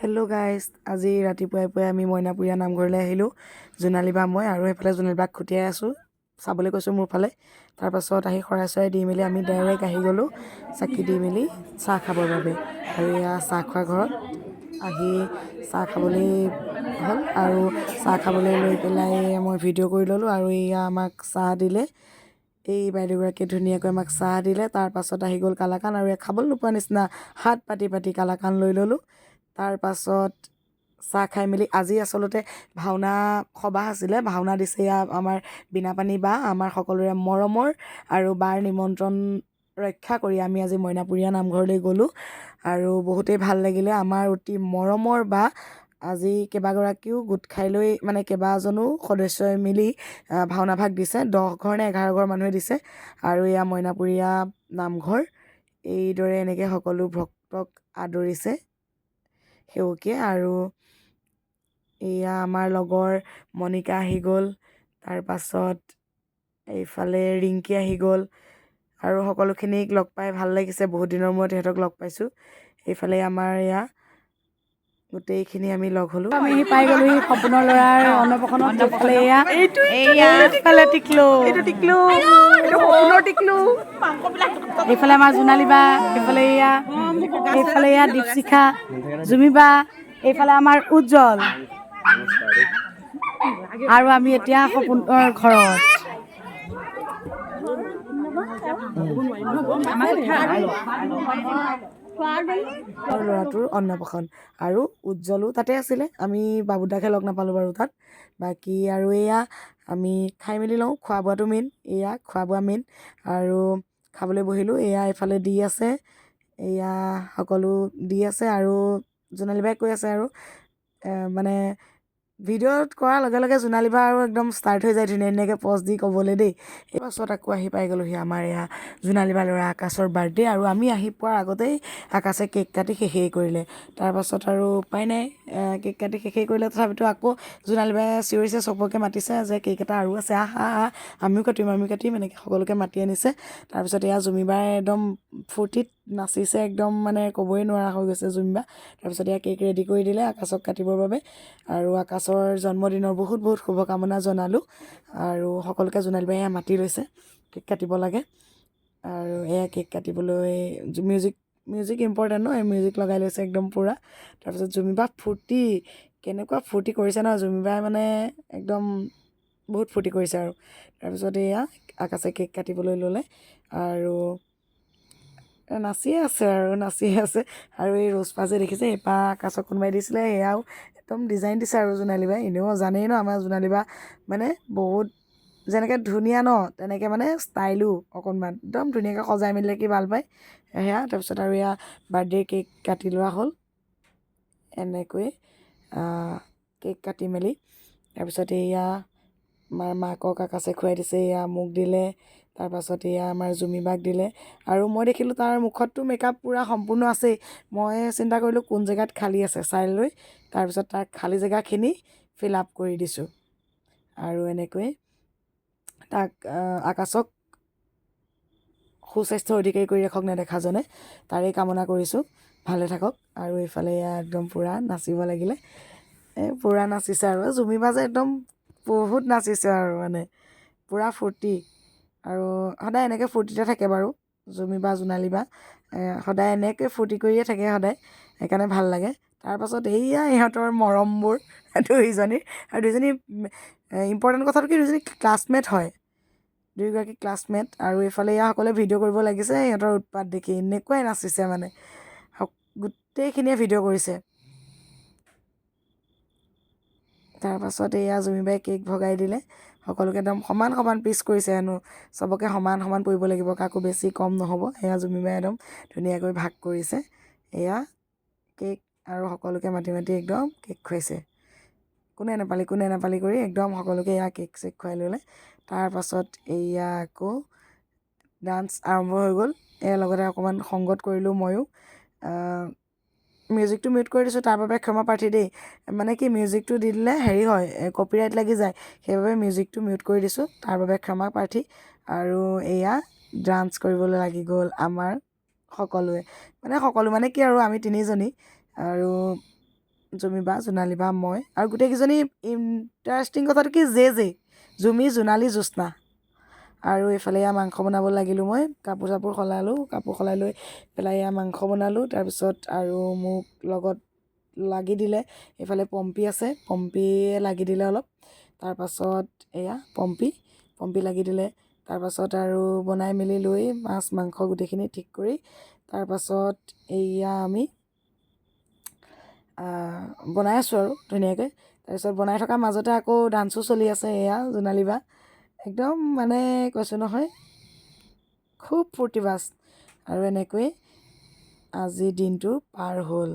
Hello' guys, আজি ৰাতিপুৱাই পুৱাই আমি মইনাপুৰীয়া নামঘৰলৈ আহিলোঁ। জোনালী বা মই আৰু সেইফালে জোনালী বাক খুটিয়াই আছোঁ, চাবলৈ কৈছোঁ মোৰ ফালে। তাৰপাছত আহি শৰাই চৰাই দি মেলি আমি ডাইৰেক্ট আহি গ'লোঁ চাকি দি মেলি চাহ খাবৰ বাবে। আৰু এয়া চাহ খোৱা ঘৰত আহি চাহ খাবলৈ হ'ল আৰু চাহ খাবলৈ লৈ পেলাই মই ভিডিঅ' কৰি ল'লোঁ। আৰু এয়া আমাক চাহ দিলে, এই বাইদেউগৰাকীয়ে ধুনীয়াকৈ আমাক চাহ দিলে। তাৰপাছত আহি গ'ল কালাকান, আৰু খাবলৈ নোপোৱা নিচিনা হাত পাতি পাতি কালাকান লৈ ল'লোঁ। তাৰপাছত চাহ খাই মেলি আজি আচলতে ভাওনা সবাহ আছিলে, ভাওনা দিছে এয়া আমাৰ বীণাপাণি বা, আমাৰ সকলোৰে মৰমৰ আৰু বাৰ নিমন্ত্ৰণ ৰক্ষা কৰি আমি আজি মইনাপুৰীয়া নামঘৰলৈ গ'লোঁ। আৰু বহুতেই ভাল লাগিলে। আমাৰ অতি মৰমৰ বা আজি কেইবাগৰাকীও গোট খাই লৈ মানে কেইবাজনো সদস্যই মিলি ভাওনা ভাগ দিছে। 10 ঘৰ নে 11 ঘৰ মানুহে দিছে। আৰু এয়া মইনাপুৰীয়া নামঘৰ এইদৰে এনেকৈ সকলো ভক্তক আদৰিছে সেৱকীয়ে। আৰু এয়া আমাৰ লগৰ মণিকা আহি গ'ল, তাৰপাছত এইফালে ৰিংকি আহি গ'ল, আৰু সকলোখিনিক লগ পাই ভাল লাগিছে। বহুত দিনৰ মূৰত সিহঁতক লগ পাইছোঁ। এইফালে আমাৰ এয়া গোটেইখিনি আমি লগ হ'লোঁ। আমি আহি পাই গ'লোহি সপোনৰ ল'ৰাৰ অন্নপ্ৰশনত। এইফালে এয়া এইফালে টিকলো, এইফালে আমাৰ জোনালী বা, এইফালে এয়া দীপশিখা, জুমি বা, এইফালে আমাৰ উজ্জ্বল, আৰু আমি এতিয়া সপোনৰ ঘৰত। ল'ৰাটোৰ অন্নপ্ৰশন আৰু উজ্জ্বলো তাতে আছিলে। আমি বাবুদাকহে লগ নাপালোঁ বাৰু তাত। বাকী আৰু এয়া আমি খাই মেলি লওঁ, খোৱা বোৱাটো মেইন। এয়া খোৱা বোৱা মেইন, আৰু খাবলৈ বহিলোঁ। এয়া এইফালে দি আছে, এয়া সকলো দি আছে। আৰু জোনালী বাই কৈ আছে আৰু মানে ভিডিঅ'ত কৰাৰ লগে লগে জোনালী বা আৰু একদম ষ্টাৰ্ট হৈ যায় ধুনীয়া ধুনীয়াকৈ পজ দি ক'বলৈ দেই। এই পাছত আকৌ আহি পাই গ'লোহি আমাৰ এয়া জোনালী বা ল'ৰা আকাশৰ বাৰ্থডে'। আৰু আমি আহি পোৱাৰ আগতেই আকাশে কেক কাটি শেষেই কৰিলে। তাৰপাছত আৰু উপায় নাই, কেক কাটি শেষেই কৰিলে। তথাপিতো আকৌ জোনালী বাই চিঞৰিছে, চবকে মাতিছে যে কেক এটা আৰু আছে, আহা আমিও কাটিম এনেকৈ সকলোকে মাতি আনিছে। তাৰপিছত এয়া জুমি বাই একদম ফূৰ্তিত নাচিছে, একদম মানে ক'বই নোৱাৰা হৈ গৈছে জুমি বা। তাৰপিছত এয়া কেক ৰেডি কৰি দিলে আকাশক কাটিবৰ বাবে। আৰু আকাশৰ জন্মদিনৰ বহুত বহুত শুভকামনা জনালোঁ। আৰু সকলোকে জোনালী বাই মাতি লৈছে, কেক কাটিব লাগে। আৰু এয়া কেক কাটিবলৈ মিউজিক ইম্পৰ্টেণ্ট ন, মিউজিক লগাই লৈছে একদম পূৰা। তাৰপিছত জুমি বা কেনেকুৱা ফূৰ্তি কৰিছে ন, জুমি বাই মানে একদম বহুত ফূৰ্তি কৰিছে। আৰু তাৰপিছত এয়া আকাশে কেক কাটিবলৈ ল'লে, আৰু নাচিয়ে আছে। আৰু এই ৰ'জপাহ যে দেখিছে, এইপাহ আকাশক কোনোবাই দিছিলে, সেয়াও একদম ডিজাইন দিছে আৰু জোনালী বাই। এনেও জানেই ন আমাৰ জোনালী বা মানে বহুত যেনেকৈ ধুনীয়া ন, তেনেকৈ মানে ষ্টাইলো অকণমান একদম ধুনীয়াকৈ সজাই মেলি কি ভাল পায় সেয়া। তাৰপিছত আৰু এয়া বাৰ্থডে কেক কাটি লোৱা হ'ল এনেকৈ কেক কাটি মেলি। তাৰপিছত এয়া আমাৰ মাকক আকাশে খুৱাই দিছে, এয়া মোক দিলে। তাৰপাছত এয়া আমাৰ জুমি বাক দিলে। আৰু মই দেখিলোঁ তাৰ মুখততো মেকআপ পূৰা সম্পূৰ্ণ আছেই। মই চিন্তা কৰিলোঁ কোন জেগাত খালী আছে চাই লৈ, তাৰপিছত তাৰ খালী জেগাখিনি ফিল আপ কৰি দিছোঁ। আৰু এনেকৈ তাক আকাশক সুস্বাস্থ্যৰ অধিকাৰী কৰি ৰাখক নেদেখাজনে, তাৰেই কামনা কৰিছোঁ, ভালে থাকক। আৰু এইফালে এয়া একদম পূৰা নাচিব লাগিলে, পূৰা নাচিছে। আৰু জুমি বা যে একদম বহুত নাচিছে আৰু মানে পূৰা ফূৰ্তি। আৰু সদায় এনেকৈ ফূৰ্তিতে থাকে বাৰু জুমি বা, জোনালী বা সদায় এনেকৈ ফূৰ্তি কৰিয়ে থাকে সদায়, সেইকাৰণে ভাল লাগে। তাৰপাছত এইয়া ইহঁতৰ মৰমবোৰ দুইজনীৰ, আৰু দুইজনী ইম্পৰ্টেণ্ট কথাটো কি, দুইজনী ক্লাছমেট হয়, দুয়োগৰাকী ক্লাছমেট। আৰু এইফালে এয়া সকলোৱে ভিডিঅ' কৰিব লাগিছে সিহঁতৰ উৎপাত দেখি, এনেকুৱাই নাচিছে মানে গোটেইখিনিয়ে ভিডিঅ' কৰিছে। তাৰপাছত এয়া জুমি বাই কেক ভগাই দিলে, সকলোকে একদম সমান সমান পিচ কৰিছে হেনো, চবকে সমান সমান পৰিব লাগিব, কাকো বেছি কম নহ'ব। এয়া জুমি বাই একদম ধুনীয়াকৈ ভাগ কৰিছে এয়া কেক, আৰু সকলোকে মাতি মাতি একদম কেক খুৱাইছে। কোনে নেপালি কৰি একদম সকলোকে এয়া কেক চেক খুৱাই ল'লে। তাৰপাছত এয়া আকৌ ডান্স আৰম্ভ হৈ গ'ল। এয়া লগতে অকণমান সংগত কৰিলোঁ ময়ো। মিউজিকটো মিউট কৰি দিছোঁ, তাৰ বাবে ক্ষমা প্ৰাৰ্থী দেই। মানে কি মিউজিকটো দি দিলে হেৰি হয়, কপিৰাইট লাগি যায়, সেইবাবে মিউজিকটো মিউট কৰি দিছোঁ, তাৰ বাবে ক্ষমা প্ৰাৰ্থী। আৰু এয়া ডান্স কৰিবলৈ লাগি গ'ল আমাৰ সকলো মানে কি আৰু আমি তিনিজনী। আৰু জুমি বা জোনালী বা মই আৰু গোটেইকেইজনী ইণ্টাৰেষ্টিং কথাটো কি জুমি জোনালী জ্যোৎস্না আৰু এইফালে এয়া মাংস বনাব লাগিলোঁ মই কাপোৰ চাপোৰ সলালোঁ কাপোৰ সলাই লৈ পেলাই এয়া মাংস বনালোঁ তাৰপিছত আৰু মোক লগত লাগি দিলে এইফালে পম্পী আছে পম্পীয়ে লাগি দিলে অলপ তাৰপাছত এয়া পম্পী লাগি দিলে তাৰপাছত আৰু বনাই মেলি লৈ মাছ মাংস গোটেইখিনি ঠিক কৰি তাৰপাছত এয়া আমি বনাই আছোঁ আৰু ধুনীয়াকৈ তাৰপিছত বনাই থকাৰ মাজতে আকৌ ডান্সো চলি আছে এয়া জোনালী বা একদম মানে কৈছোঁ নহয় খুব ফূৰ্তি বাছ আৰু এনেকৈয়ে আজিৰ দিনটো পাৰ হ'ল